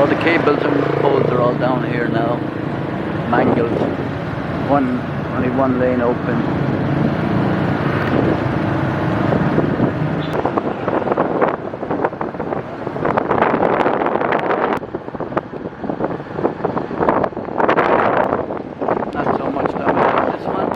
All the cables and poles are all down here now, mangled. Only one lane open. Not so much damage on this one.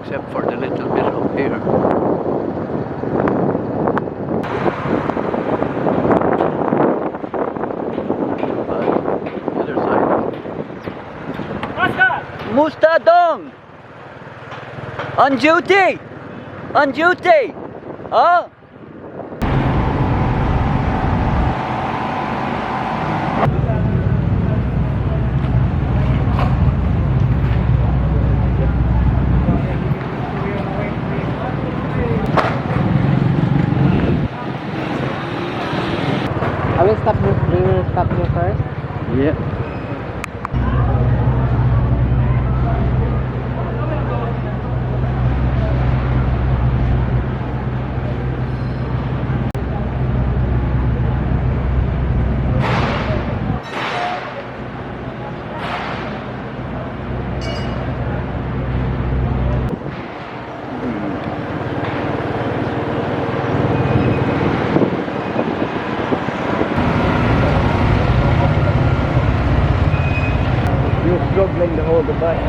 Except for the little bit up here. Other side. Mustadong! On duty! On duty! Oh! We will stop here first. Yeah. Struggling to hold the bike.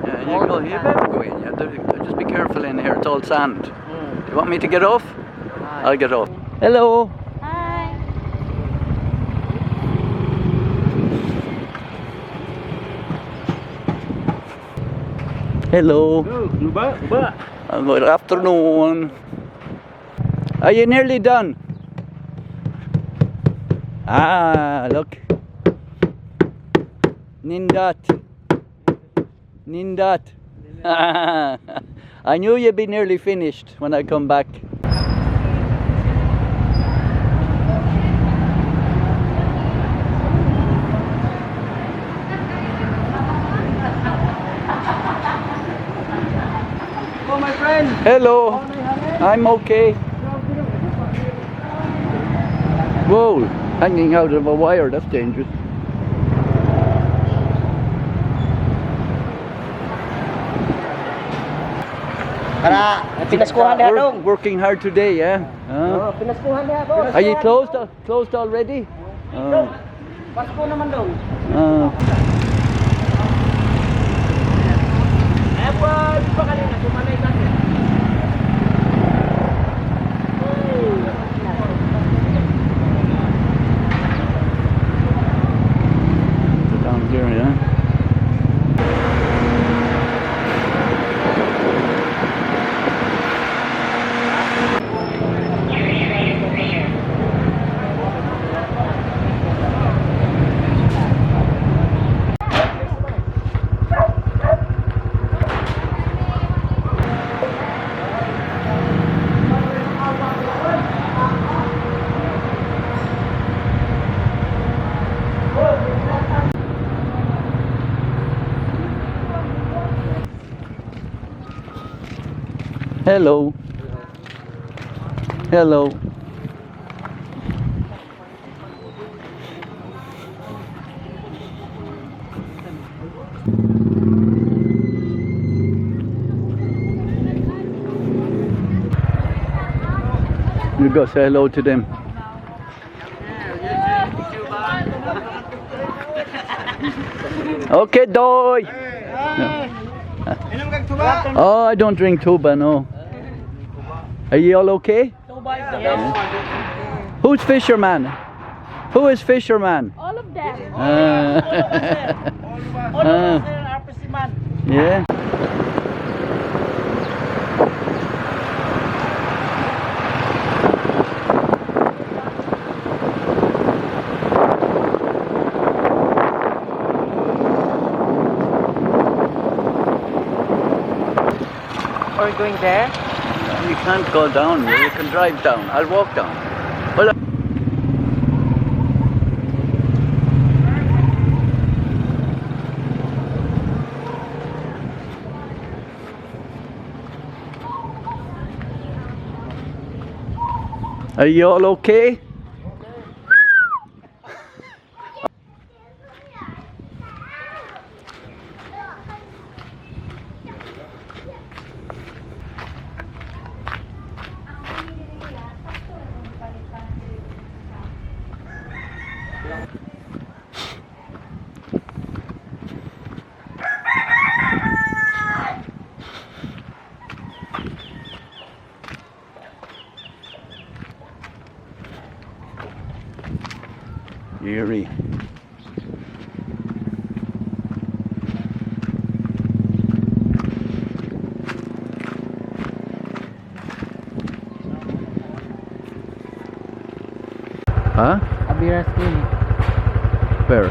Yeah, you better go in. Yeah, just be careful in here. It's all sand. Do you want me to get off? I'll get off. Hello. Hi. Hello. Good afternoon. Are you nearly done? Ah, look. Nindot. Nindot. I knew you'd be nearly finished when I come back. Oh, my friend. Hello. I'm okay. Whoa. Hanging out of a wire, that's dangerous. Para pinaskuhan diha dong. Working hard today, yeah? Oh, pinaskuhan diha boss. Are you closed already? Pasko naman dong. Di pa kanina sumanay kasi. Down here, yeah. Hello. Hello. You go say hello to them. Okay, doy. Oh, I don't drink tuba, no. Are you all okay? Who's fisherman? Who is fisherman? All of them. All of us are fisherman. Yeah. we're going there? You can't go down here. You can drive down. I'll walk down. Well, are you all okay? Eerie. Huh? Abira Skinny. Where?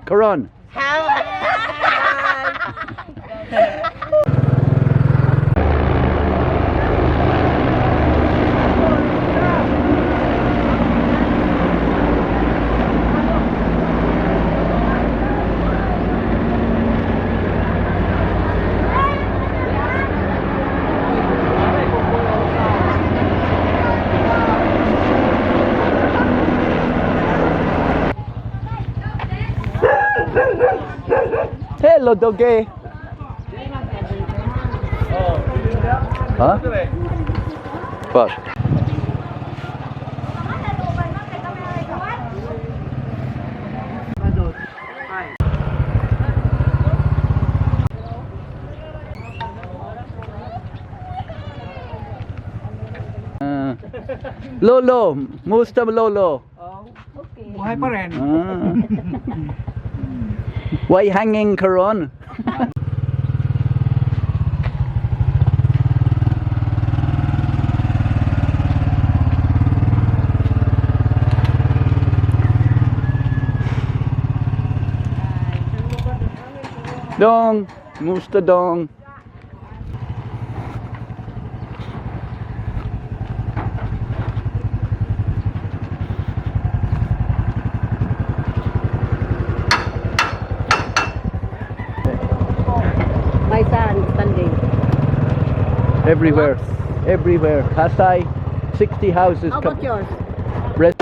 Karan. Hello, doggy. Huh? What? Lolo, musta Lolo? Buhay pa rin. Why hanging Karan? Dong, musta dong? My son standing. Everywhere, everywhere. Kasai, 60 houses. How about yours? Rest.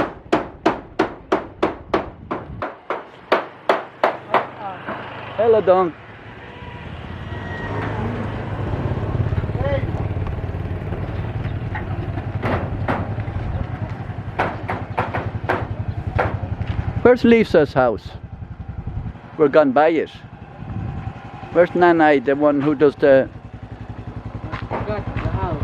Hello, Dong. Where's Lisa's house? We're gone by it. Where's Nanai, the one who does the... Got the house.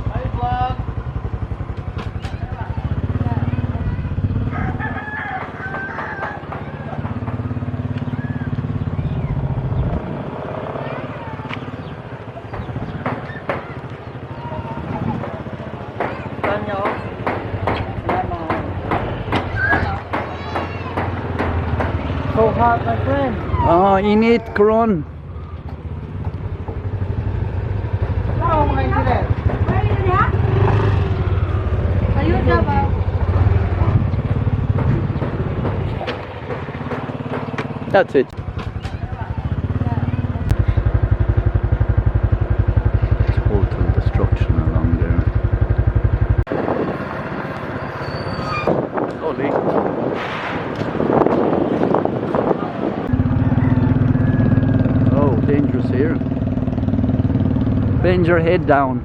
So hot, my friend. Oh, init, Karan. Ano mga incident? Ayun na ba? That's it. Total destruction along there. Slowly. Oh, dangerous here. Bend your head down.